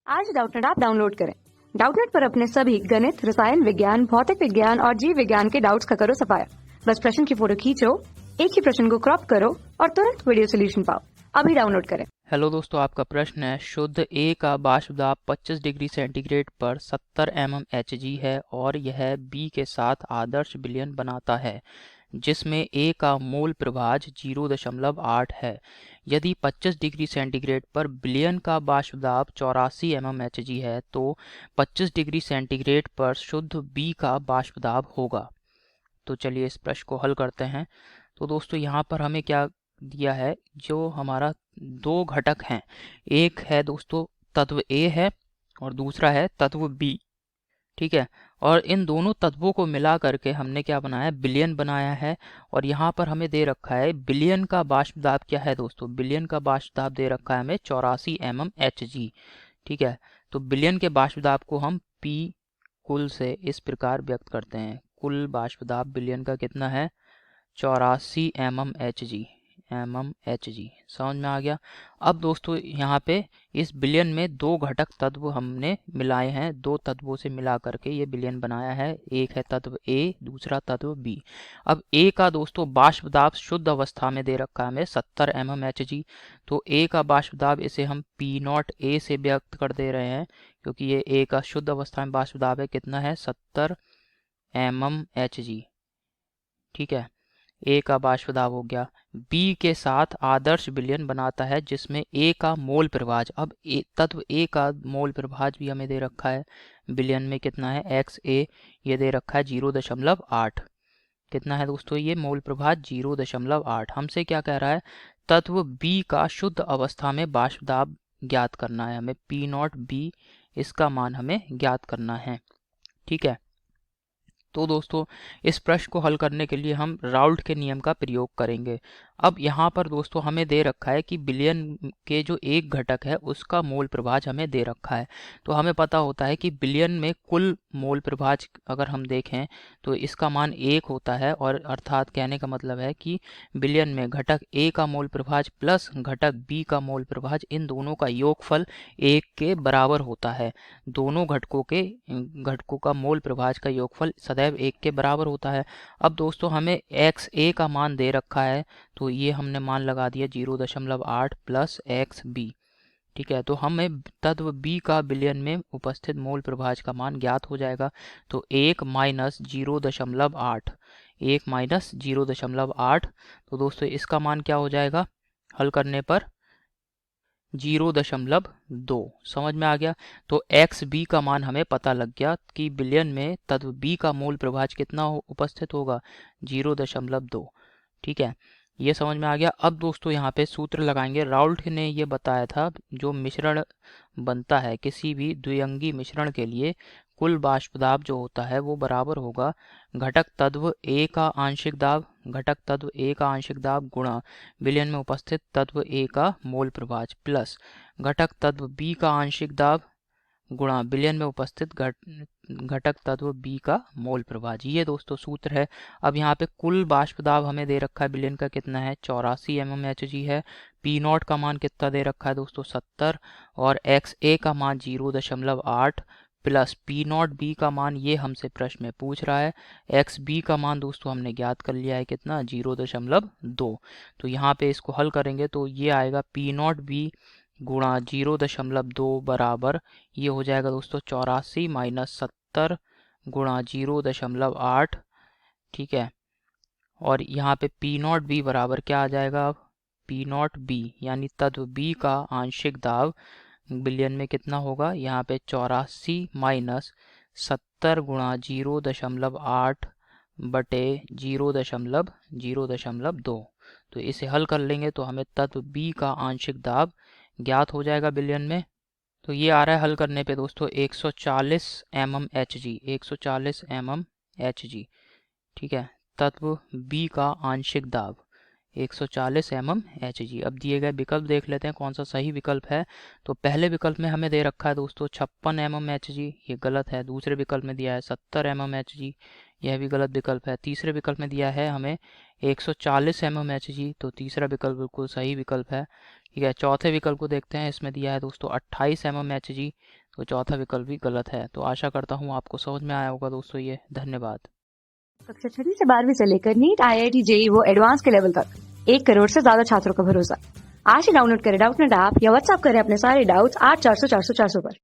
आज Doubtnut app download करें। Doubtnut पर अपने सभी गणित, रसायन विज्ञान, भौतिक विज्ञान और जीव विज्ञान के डाउट्स का करो सफाया। बस प्रश्न की फोटो खींचो, एक ही प्रश्न को क्रॉप करो और तुरंत वीडियो सोल्यूशन पाओ। अभी डाउनलोड करें। हेलो दोस्तों, आपका प्रश्न है शुद्ध ए का बाष्प दाब 25 डिग्री सेंटीग्रेड पर 70 mmHg है और यह बी के साथ आदर्श विलयन बनाता है जिसमें ए का मोल प्रभाज 0.8 है। यदि 25 डिग्री सेंटीग्रेड पर विलयन का बाष्प दाब 84 mmHg है तो 25 डिग्री सेंटीग्रेड पर शुद्ध बी का बाष्प दाब होगा। तो चलिए इस प्रश्न को हल करते हैं। तो दोस्तों यहाँ पर हमें क्या दिया है, जो हमारा दो घटक हैं, एक है दोस्तों तत्व ए है और दूसरा है तत्व बी। ठीक है, और इन दोनों तत्वों को मिला करके हमने क्या बनाया, विलयन बनाया है। और यहाँ पर हमें दे रखा है विलयन का बाष्प दाब क्या है दोस्तों, विलयन का बाष्प दाब दे रखा है हमें 84 mmHg। ठीक है, तो विलयन के बाष्प दाब को हम P कुल से इस प्रकार व्यक्त करते हैं, कुल बाष्प दाब विलयन का कितना है, 84 mmHg। समझ में आ गया। अब दोस्तों यहाँ पे इस विलयन में दो घटक तत्व हमने मिलाए हैं, दो तत्वों से मिला करके ये विलयन बनाया है। एक है तत्व ए, दूसरा तत्व बी। अब ए का दोस्तों बाष्प दाब शुद्ध अवस्था में दे रखा है हमें 70 mmHg। तो ए का बाष्प दाब इसे हम P0 ए से व्यक्त कर दे रहे हैं, क्योंकि ये ए का शुद्ध अवस्था में बाष्प दाब है, कितना है 70 mmHg। ठीक है, ए का बाष्प दाब हो गया। बी के साथ आदर्श विलयन बनाता है जिसमें ए का मोल प्रभाज, अब तत्व ए का मोल प्रभाज भी हमें दे रखा है विलयन में, कितना है एक्स ए, ये दे रखा है 0.8। कितना है दोस्तों ये मोल प्रभाज 0.8। हमसे क्या कह रहा है, तत्व बी का शुद्ध अवस्था में बाष्प दाब ज्ञात करना है हमें, P0 बी, इसका मान हमें ज्ञात करना है। ठीक है, तो दोस्तों इस प्रश्न को हल करने के लिए हम राउल्ट के नियम का प्रयोग करेंगे। अब यहाँ पर दोस्तों हमें दे रखा है कि विलयन के जो एक घटक है उसका मोल प्रभाज हमें दे रखा है। तो हमें पता होता है कि विलयन में कुल मोल प्रभाज अगर हम देखें तो इसका मान 1 होता है, और अर्थात कहने का मतलब है कि विलयन में घटक ए का मोल प्रभाज प्लस घटक बी का मोल प्रभाज, इन दोनों का योगफल 1 के बराबर होता है। दोनों घटकों का मोल प्रभाज का योगफल सदैव 1 के बराबर होता है। अब दोस्तों हमें एक्स ए का मान दे रखा है, तो ये हमने मान लगा दिया 0.8 प्लस एक्स बी। ठीक है, तो हमें तत्व बी का विलयन में उपस्थित मोल प्रभाज का मान ज्ञात हो जाएगा। तो 1 माइनस 0.8, 1 माइनस 0.8, तो दोस्तों इसका मान क्या हो जाएगा हल करने पर 0.2। समझ में आ गया। तो एक्स बी का मान हमें पता लग गया कि विलयन में तत्व बी का मोल प्रभाज कितना उपस्थित होगा, 0.2। ठीक है, ये समझ में आ गया। अब दोस्तों यहाँ पे सूत्र लगाएंगे। राउल्ट ने ये बताया था जो मिश्रण बनता है किसी भी द्विअंगी मिश्रण के लिए, कुल बाष्प दाब जो होता है वो बराबर होगा घटक तत्व ए का आंशिक दाब, घटक तत्व ए का आंशिक दाब गुणा विलयन में उपस्थित तत्व ए का मोल प्रभाज प्लस घटक तत्व बी का आंशिक दाब गुणा विलयन में उपस्थित घटक तत्व बी का मोल प्रभाज। ये दोस्तों सूत्र है। अब यहाँ पे कुल बाष्प दाब हमें दे रखा है विलयन का कितना है 84 mmHg है। P0 का मान कितना दे रखा है दोस्तों 70, और एक्स ए का मान 0.8 प्लस P0 बी का मान ये हमसे प्रश्न में पूछ रहा है। एक्स बी का मान दोस्तों हमने ज्ञात कर लिया है कितना 0.2। तो यहाँ पे इसको हल करेंगे तो ये आएगा P0 बी गुणा 0.2 बराबर, ये हो जाएगा दोस्तों 84 माइनस 70 गुणा 0.8। ठीक है, और यहाँ पे P0 बी बराबर क्या आ जाएगा, अब P0 बी यानी तत्व बी का आंशिक दाब विलयन में कितना होगा, यहाँ पे 84 माइनस 70 गुणा 0.8 बटे 0.2। तो इसे हल कर लेंगे तो हमें तत्व बी का आंशिक दाब ज्ञात हो जाएगा विलयन में। तो ये आ रहा है हल करने पे दोस्तों 140 mmHg, 140 mmHg। ठीक है, तत्व बी का आंशिक दाब 140 mmHg। अब दिए गए विकल्प देख लेते हैं कौन सा सही विकल्प है। तो पहले विकल्प में हमें दे रखा है दोस्तों 56 mmHg, ये गलत है। दूसरे विकल्प में दिया है 70 mmHg, यह भी गलत विकल्प है। तीसरे विकल्प में दिया है हमें 140 mmHg, तो तीसरा विकल्प बिल्कुल सही विकल्प है। ठीक है, चौथे विकल्प को देखते हैं। इसमें दिया है दोस्तों 28 mmHg, तो चौथा विकल्प भी गलत है। तो आशा करता हूँ आपको समझ में आया होगा दोस्तों ये। धन्यवाद। कक्षा 6 से 12वीं से लेकर नीट, IIT, JEE वो एडवांस के लेवल तक 1 करोड़ से ज्यादा छात्रों का भरोसा। आज ही डाउनलोड करें डाउटनेट ऐप या व्हाट्सएप करें अपने सारे डाउट्स 8400 400 400 पर।